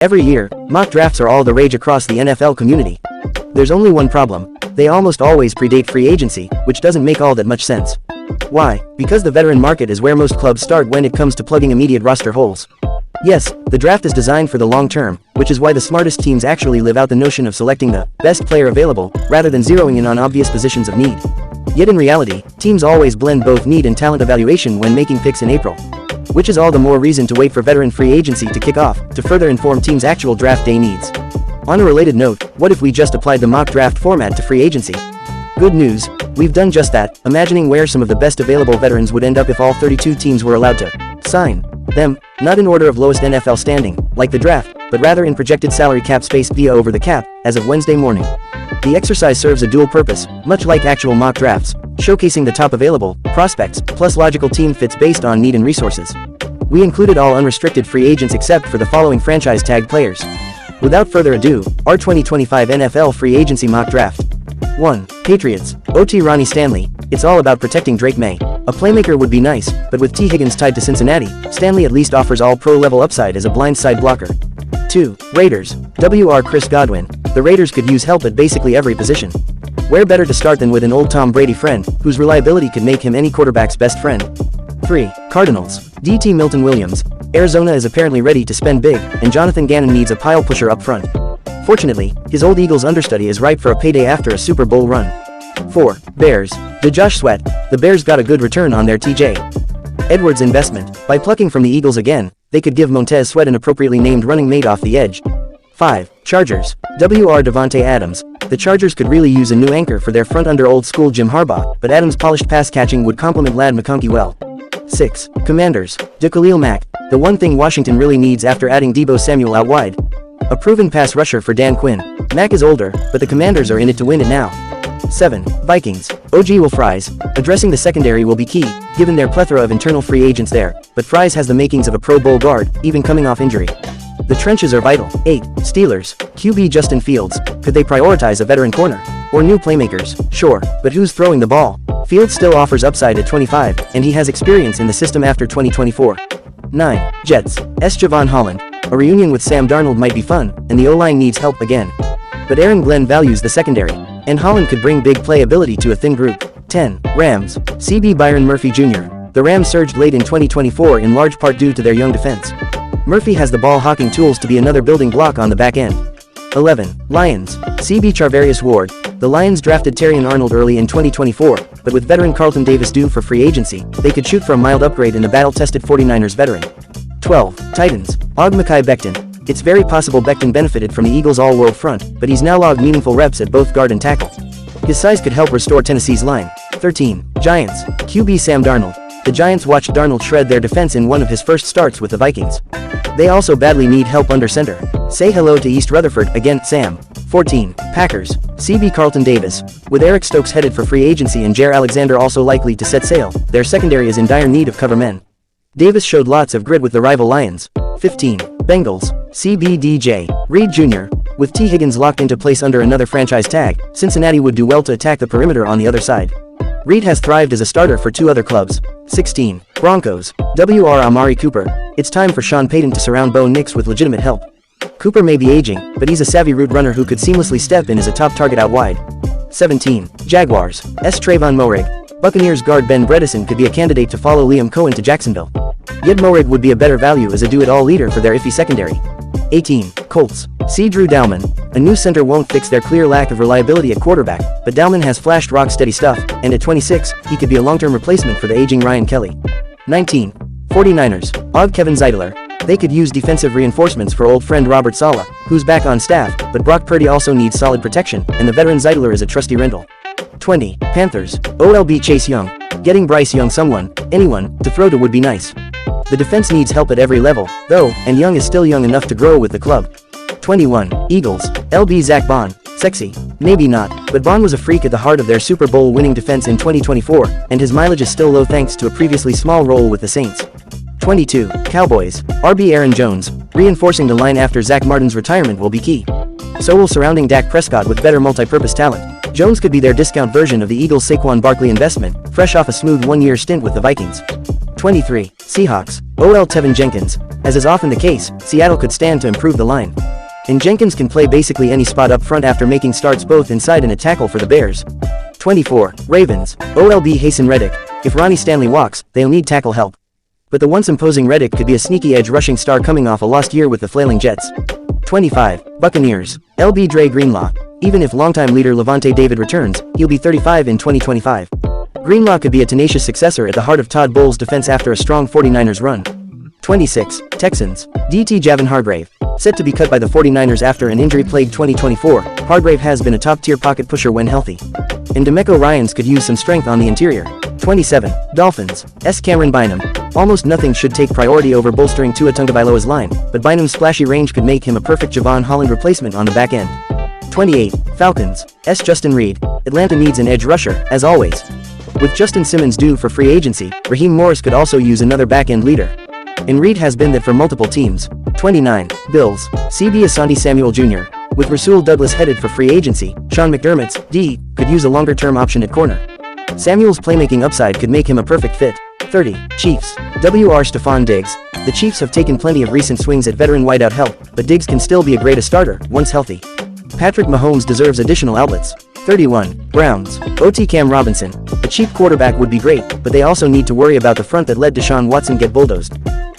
Every year, mock drafts are all the rage across the NFL community. There's only one problem: they almost always predate free agency, which doesn't make all that much sense. Why? Because the veteran market is where most clubs start when it comes to plugging immediate roster holes. Yes, the draft is designed for the long term, which is why the smartest teams actually live out the notion of selecting the best player available, rather than zeroing in on obvious positions of need. Yet in reality, teams always blend both need and talent evaluation when making picks in April. Which is all the more reason to wait for veteran free agency to kick off, to further inform teams' actual draft day needs. On a related note, what if we just applied the mock draft format to free agency? Good news, we've done just that, imagining where some of the best available veterans would end up if all 32 teams were allowed to sign them, not in order of lowest NFL standing, like the draft, but rather in projected salary cap space via over the cap, as of Wednesday morning. The exercise serves a dual purpose, much like actual mock drafts, showcasing the top available prospects, plus logical team fits based on need and resources. We included all unrestricted free agents except for the following franchise tag players. Without further ado, our 2025 NFL free agency mock draft. 1. Patriots. OT Ronnie Stanley. It's all about protecting Drake May. A playmaker would be nice, but with T. Higgins tied to Cincinnati, Stanley at least offers all-pro level upside as a blindside blocker. 2. Raiders. WR Chris Godwin. The Raiders could use help at basically every position. Where better to start than with an old Tom Brady friend, whose reliability could make him any quarterback's best friend. 3. Cardinals. DT Milton Williams. Arizona is apparently ready to spend big, and Jonathan Gannon needs a pile pusher up front. Fortunately, his old Eagles understudy is ripe for a payday after a Super Bowl run. 4. Bears. DeJosh Sweat. The Bears got a good return on their TJ Edwards investment. By plucking from the Eagles again, they could give Montez Sweat an appropriately named running mate off the edge. 5. Chargers. WR Davante Adams. The Chargers could really use a new anchor for their front under old school Jim Harbaugh, but Adams' polished pass catching would complement Ladd McConkey well. 6. Commanders. DeKhalil Mack. The one thing Washington really needs after adding Deebo Samuel out wide: a proven pass rusher for Dan Quinn. Mack is older, but the Commanders are in it to win it now. 7. Vikings. OG Will Fries. Addressing the secondary will be key, given their plethora of internal free agents there, but Fries has the makings of a Pro Bowl guard, even coming off injury. The trenches are vital. 8. Steelers. QB Justin Fields. Could they prioritize a veteran corner? Or new playmakers? Sure, but who's throwing the ball? Fields still offers upside at 25, and he has experience in the system after 2024. 9. Jets. Javon Holland. A reunion with Sam Darnold might be fun, and the O-line needs help again. But Aaron Glenn values the secondary, and Holland could bring big playability to a thin group. 10. Rams. CB Byron Murphy Jr. The Rams surged late in 2024 in large part due to their young defense. Murphy has the ball-hawking tools to be another building block on the back end. 11. Lions. CB Charvarius Ward. The Lions drafted Terrion Arnold early in 2024, but with veteran Carlton Davis due for free agency, they could shoot for a mild upgrade in the battle-tested 49ers veteran. 12. Titans. Mekhi Becton. It's very possible Becton benefited from the Eagles' all-world front, but he's now logged meaningful reps at both guard and tackle. His size could help restore Tennessee's line. 13. Giants. QB Sam Darnold. The Giants watched Darnold shred their defense in one of his first starts with the Vikings. They also badly need help under center. Say hello to East Rutherford again, Sam. 14. Packers. CB Carlton Davis. With Eric Stokes headed for free agency and Jaire Alexander also likely to set sail, their secondary is in dire need of cover men. Davis showed lots of grit with the rival Lions. 15. Bengals. CBDJ. Reed Jr. With T. Higgins locked into place under another franchise tag, Cincinnati would do well to attack the perimeter on the other side. Reed has thrived as a starter for two other clubs. 16. Broncos. WR Amari Cooper. It's time for Sean Payton to surround Bo Nix with legitimate help. Cooper may be aging, but he's a savvy route runner who could seamlessly step in as a top target out wide. 17. Jaguars. Trayvon Moehrig. Buccaneers guard Ben Bredeson could be a candidate to follow Liam Cohen to Jacksonville. Yet Moehrig would be a better value as a do-it-all leader for their iffy secondary. 18. Colts. C. Drew Dalman. A new center won't fix their clear lack of reliability at quarterback, but Dalman has flashed rock-steady stuff, and at 26, he could be a long-term replacement for the aging Ryan Kelly. 19. 49ers. Kevin Zeitler. They could use defensive reinforcements for old friend Robert Saleh, who's back on staff, but Brock Purdy also needs solid protection, and the veteran Zeitler is a trusty Rendell. 20. Panthers. OLB Chase Young. Getting Bryce Young anyone, to throw to would be nice. The defense needs help at every level, though, and Young is still young enough to grow with the club. 21. Eagles. LB Zach Bond. Sexy. Maybe not, but Bond was a freak at the heart of their Super Bowl winning defense in 2024, and his mileage is still low thanks to a previously small role with the Saints. 22. Cowboys. RB Aaron Jones. Reinforcing the line after Zach Martin's retirement will be key. So will surrounding Dak Prescott with better multi-purpose talent. Jones could be their discount version of the Eagles' Saquon Barkley investment, fresh off a smooth one-year stint with the Vikings. 23. Seahawks. OL Tevin Jenkins. as is often the case, Seattle could stand to improve the line. And Jenkins can play basically any spot up front after making starts both inside and at tackle for the Bears. 24. Ravens. OLB Hasten Reddick. If Ronnie Stanley walks, they'll need tackle help. But the once imposing Reddick could be a sneaky edge rushing star coming off a lost year with the flailing Jets. 25. Buccaneers. LB Dre Greenlaw. Even if longtime leader Levante David returns, he'll be 35 in 2025. Greenlaw could be a tenacious successor at the heart of Todd Bowles' defense after a strong 49ers run. 26. Texans. DT Javon Hargrave. Set to be cut by the 49ers after an injury-plagued 2024, Hargrave has been a top-tier pocket pusher when healthy. And DeMeco Ryans could use some strength on the interior. 27. Dolphins. Cameron Bynum. Almost nothing should take priority over bolstering Tua Tagovailoa's line, but Bynum's flashy range could make him a perfect Javon Holland replacement on the back end. 28. Falcons. Justin Reed. Atlanta needs an edge rusher, as always. With Justin Simmons due for free agency, Raheem Morris could also use another back-end leader. And Reed has been that for multiple teams. 29. Bills. CB Asante Samuel Jr. With Rasul Douglas headed for free agency, Sean McDermott's D could use a longer-term option at corner. Samuel's playmaking upside could make him a perfect fit. 30. Chiefs. WR Stephon Diggs. The Chiefs have taken plenty of recent swings at veteran wideout help, but Diggs can still be a great starter, once healthy. Patrick Mahomes deserves additional outlets. 31. Browns. OT Cam Robinson. A cheap quarterback would be great, but they also need to worry about the front that let Deshaun Watson get bulldozed.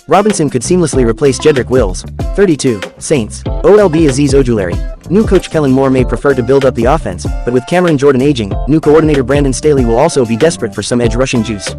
Robinson could seamlessly replace Jedrick Wills. 32. Saints. OLB Azeez Ojulari. New coach Kellen Moore may prefer to build up the offense, but with Cameron Jordan aging, new coordinator Brandon Staley will also be desperate for some edge rushing juice.